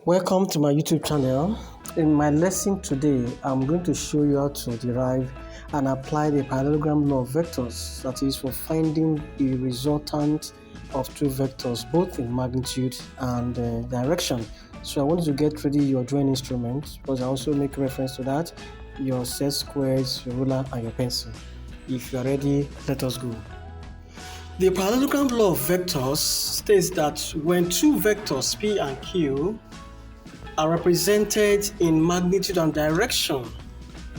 Welcome to my YouTube channel. In my lesson today, I'm going to show you how to derive and apply the parallelogram law of vectors, that is for finding the resultant of two vectors, both in magnitude and direction. So I want you to get ready your drawing instrument, because I also make reference to that, your set squares, your ruler, and your pencil. If you are ready, let us go. The parallelogram law of vectors states that when two vectors P and Q are represented in magnitude and direction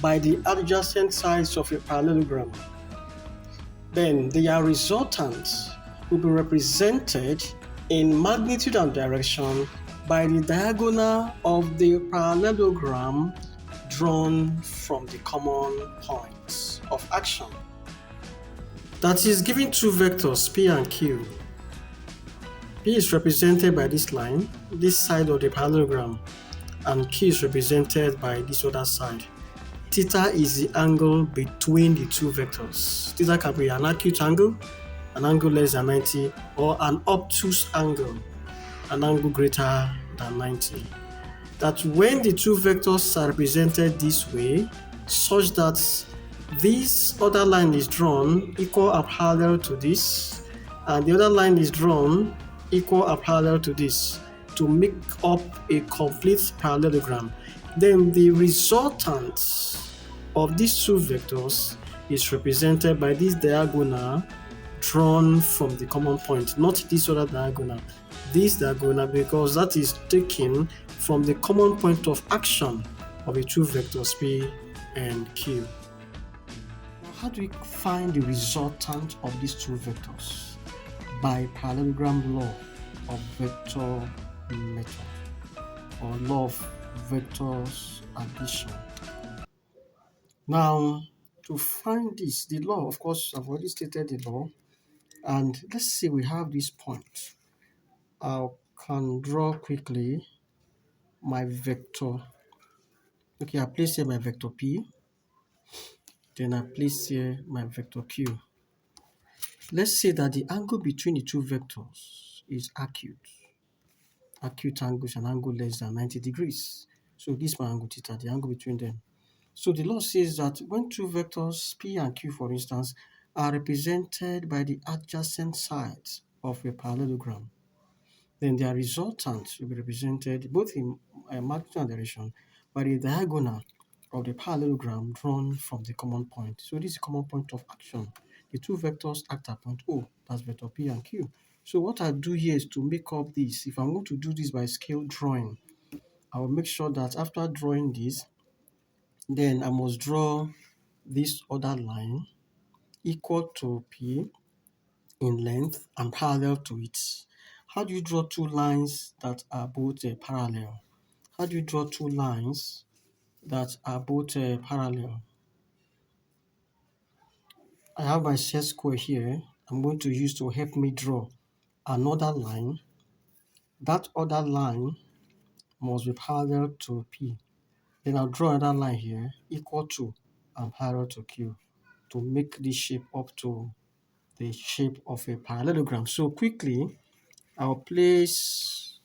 by the adjacent sides of a parallelogram, then their resultant will be represented in magnitude and direction by the diagonal of the parallelogram drawn from the common points of action. That is, given two vectors P and Q. P is represented by this line, this side of the parallelogram, and Q is represented by this other side. Theta is the angle between the two vectors. Theta can be an acute angle, an angle less than 90, or an obtuse angle, an angle greater than 90. That when the two vectors are represented this way, such that this other line is drawn equal and parallel to this, and the other line is drawn equal and parallel to this, to make up a complete parallelogram, then the resultant of these two vectors is represented by this diagonal drawn from the common point, not this other diagonal. This diagonal, because that is taken from the common point of action of the two vectors P and Q. Now, how do we find the resultant of these two vectors? By parallelogram law of vector method, or law of vectors addition. Now, to find this, the law, of course, I've already stated the law, and let's say we have this point. I can draw quickly my vector. Okay, I place here my vector P, then I place here my vector Q. Let's say that the angle between the two vectors is acute. Acute angle is an angle less than 90 degrees. So this is my angle theta, the angle between them. So the law says that when two vectors P and Q, for instance, are represented by the adjacent sides of a parallelogram, then their resultant will be represented both in magnitude and direction by the diagonal of the parallelogram drawn from the common point. So this is the common point of action. The two vectors act at point O, that's vector P and Q. So what I do here is to make up this. If I'm going to do this by scale drawing, I will make sure that after drawing this, then I must draw this other line equal to P in length and parallel to it. How do you draw two lines that are both parallel? How do you draw two lines that are both parallel? I have my set square here. I'm going to use to help me draw another line. That other line must be parallel to P. Then I'll draw another line here equal to and parallel to Q to make this shape up to the shape of a parallelogram. So quickly, I'll place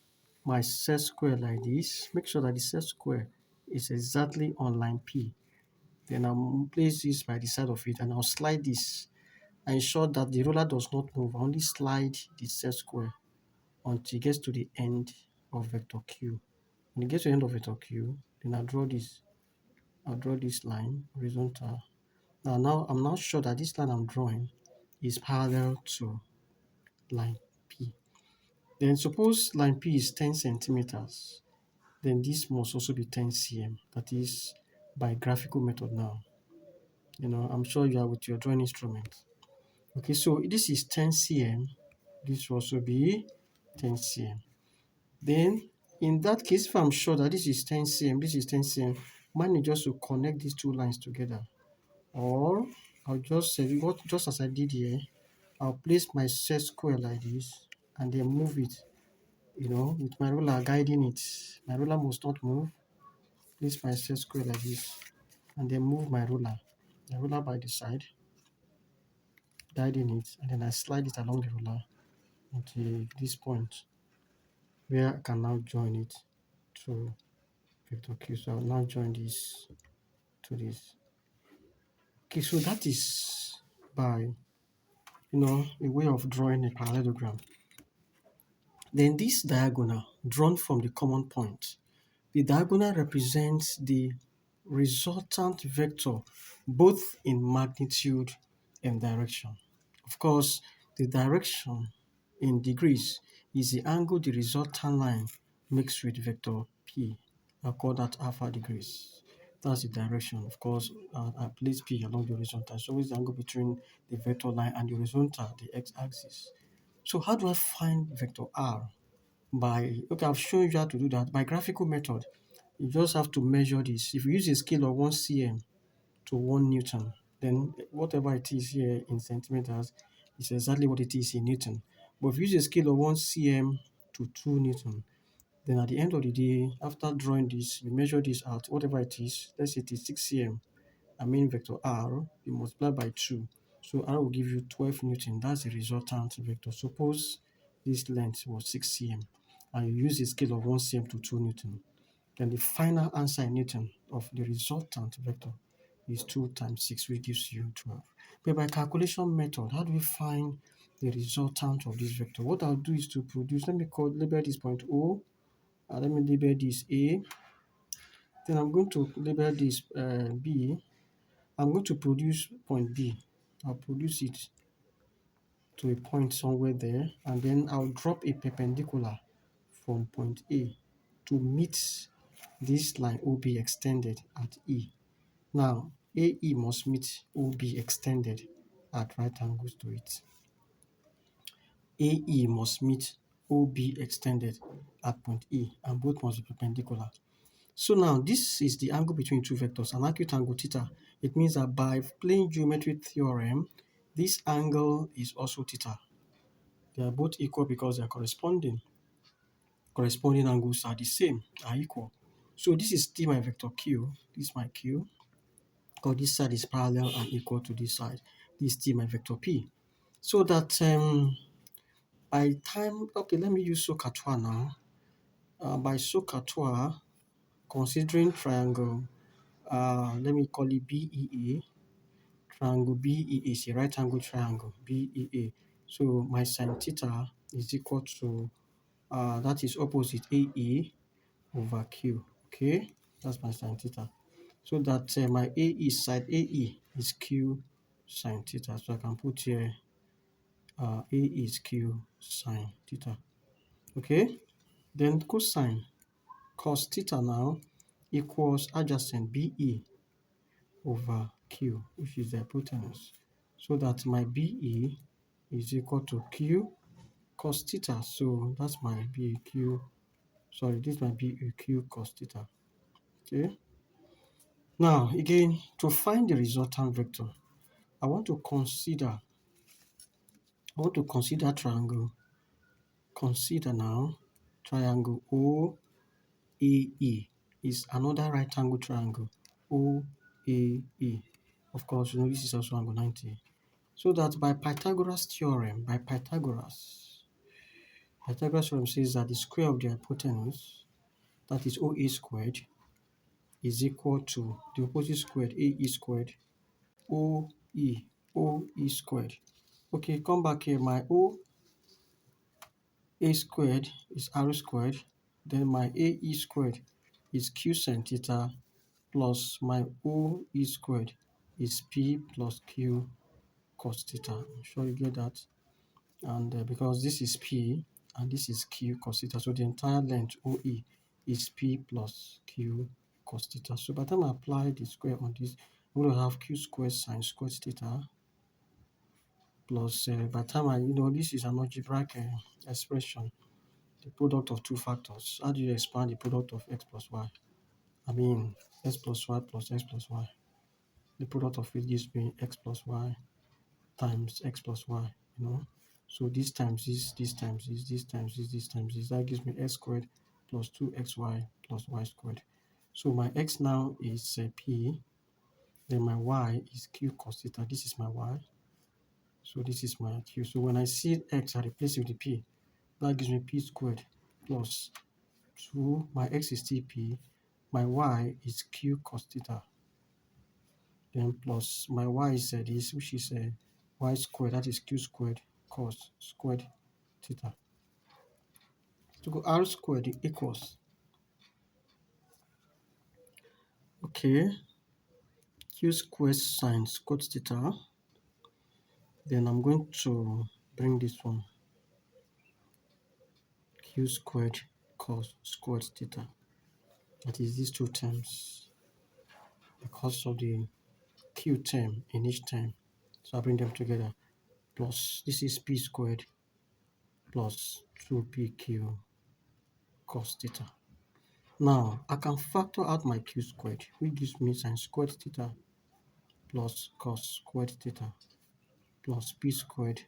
my set square like this. Make sure that the set square is exactly on line P. Then I'll place this by the side of it, and I'll slide this. I ensure that the roller does not move. I only slide the set square until it gets to the end of vector Q. When it gets to the end of vector Q, then I'll draw this. I'll draw this line horizontal. Now I'm not sure that this line I'm drawing is parallel to line P. Then suppose line P is 10 centimeters, then this must also be 10 cm. That is by graphical method now. I'm sure you are with your drawing instrument. Okay, so this is 10 cm. This will also be 10 cm. Then in that case, if I'm sure that this is 10 cm, this is 10 cm, mine is just to connect these two lines together. Or I'll just say, just as I did here, I'll place my set square like this and then move it, with my ruler guiding it. My ruler must not move. Place my set square like this and then move my ruler by the side, guiding it, and then I slide it along the ruler until this point where I can now join it to vector q. So I'll now join this to this. Okay, so that is by a way of drawing a parallelogram. Then this diagonal drawn from the common point. The diagonal represents the resultant vector both in magnitude and direction. Of course, the direction in degrees is the angle the resultant line makes with vector p. I call that alpha degrees. That's the direction. Of course, I place p along the horizontal. So it's the angle between the vector line and the horizontal, the x-axis. So how do I find vector r? Okay, I've shown you how to do that by graphical method. You just have to measure this. If you use a scale of 1 cm to 1 Newton, then whatever it is here in centimeters is exactly what it is in Newton. But if you use a scale of 1 cm to 2 Newton, then at the end of the day, after drawing this, you measure this out, whatever it is, let's say it is 6 cm, I mean vector r, you multiply by 2. So r will give you 12 Newton. That's the resultant vector. Suppose this length was 6 cm and you use a scale of 1 cm to 2 Newton. Then the final answer in Newton of the resultant vector is 2 times 6, which gives you 12. But by calculation method, how do we find the resultant of this vector? What I'll do is to produce, let me label this point O, and let me label this A. Then I'm going to label this B. I'm going to produce point B. I'll produce it to a point somewhere there, and then I'll drop a perpendicular from point A to meet this line OB extended at E. Now, AE must meet OB extended at right angles to it. AE must meet OB extended at point E, and both must be perpendicular. So now, this is the angle between two vectors, an acute angle theta. It means that by plane geometry theorem, this angle is also theta. They are both equal because they are corresponding. Corresponding angles are the same, are equal. So this is T my vector Q. This is my Q. Because this side is parallel and equal to this side. This is T my vector P. So that by time, okay, let me use SOHCAHTOA now. By SOHCAHTOA, considering triangle, let me call it BEA. Triangle BEA is a right angle triangle, BEA. So my sine theta is equal to, that is opposite AE over Q. Okay, that's my sine theta. So that my AE side AE is Q sine theta. So I can put here A is Q sine theta. Okay, then cosine cos theta now equals adjacent BE over Q, which is the hypotenuse. So that my BE is equal to Q cos theta. So that's my BEQ. Sorry, this is my BEQ cos theta. Okay. Now, again, to find the resultant vector, I want to consider triangle. Consider now triangle OAE is another right angle triangle. OAE. Of course, this is also angle 90. So that by Pythagoras theorem, Pythagoras theorem says that the square of the hypotenuse, that is OA squared, is equal to the opposite squared, AE squared, OE squared. Okay, come back here. My A squared is R squared. Then my AE squared is Q sin theta plus my OE squared is P plus Q cos theta. I'm sure you get that. And because this is P and this is Q cos theta, so the entire length OE is P plus Q cos theta. So by the time I apply the square on this, I'm going to have Q squared sine squared theta plus, by the time this is an algebraic expression, the product of two factors. How do you expand the product of x plus y? I mean, x plus y plus x plus y. The product of it gives me x plus y times x plus y, So this times this times this times this times this. That gives me x squared plus 2xy plus y squared. So my x now is p. Then my y is q cos theta. This is my y. So this is my q. So when I see x, I replace it with the p. That gives me p squared plus 2, my x is TP, my y is Q cos theta, then plus my y is this, which is y squared, that is Q squared cos squared theta. So go R squared equals, okay, Q squared sine squared theta, then I'm going to bring this one, Q squared cos squared theta, that is these two terms, because of the Q term in each term. So I bring them together, plus this is P squared plus 2PQ cos theta. Now, I can factor out my Q squared, which gives me sine squared theta plus cos squared theta plus P squared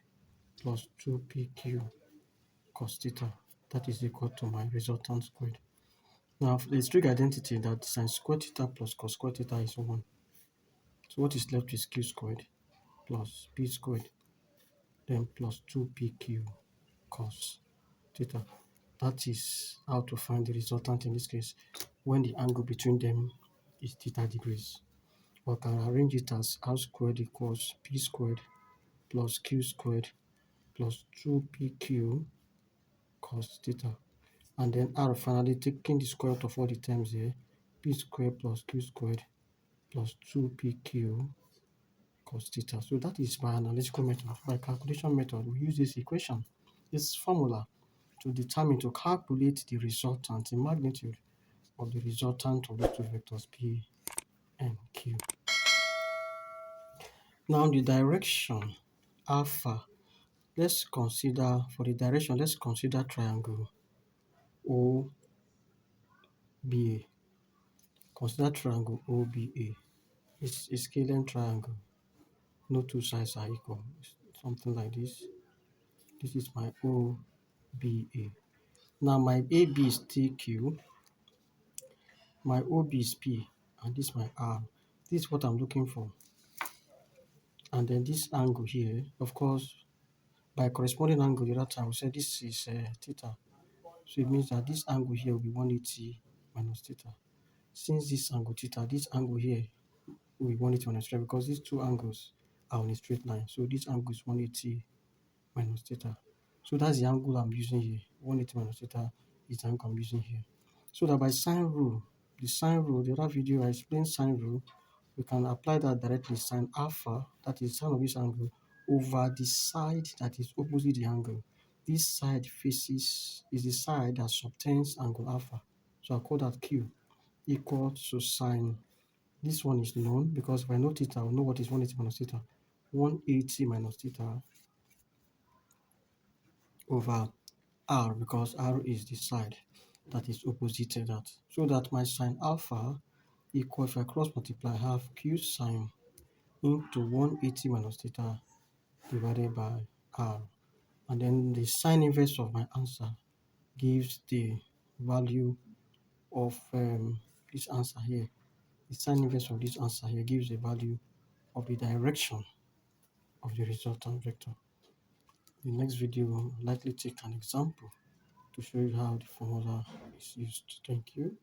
plus 2PQ cos theta. That is equal to my resultant squared. Now, for the trig identity that sine squared theta plus cos squared theta is 1. So what is left is Q squared plus P squared, then plus 2PQ cos theta. That is how to find the resultant in this case when the angle between them is theta degrees. Or can arrange it as r squared equals p squared plus q squared plus 2pq cos theta. And then r finally taking the square root of all the terms here, p squared plus q squared plus 2pq cos theta. So that is by analytical method. By calculation method, we use this equation, this formula, to determine, to calculate the resultant, the magnitude of the resultant of the two vectors P and Q. Now the direction alpha, let's consider, for the direction, let's consider triangle OBA. Consider triangle OBA. It's a scalar triangle. No two sides are equal. Something like this. This is my OBA. Now my AB is TQ, my OB is P, and this is my R. This is what I'm looking for. And then this angle here, of course, by corresponding angle the other time, we said this is theta. So it means that this angle here will be 180 minus theta. Since this angle theta, this angle here will be 180 minus theta because these two angles are on a straight line. So this angle is 180 minus theta. So that's the angle I'm using here. 180 minus theta is the angle I'm using here. So that by sine rule, the sine rule, the other video I explained sine rule, we can apply that directly. Sine alpha, that is sine of this angle, over the side that is opposite the angle. This side faces, is the side that subtends angle alpha. So I call that Q equal to sine. This one is known because if I know theta, I will know what is 180 minus theta. 180 minus theta over R, because R is the side that is opposite to that. So that my sine alpha equal, if I cross multiply, have Q sine into 180 minus theta divided by R. And then the sine inverse of my answer gives the value of this answer here. The sine inverse of this answer here gives the value of the direction of the resultant vector. The next video will likely take an example to show you how the formula is used. Thank you.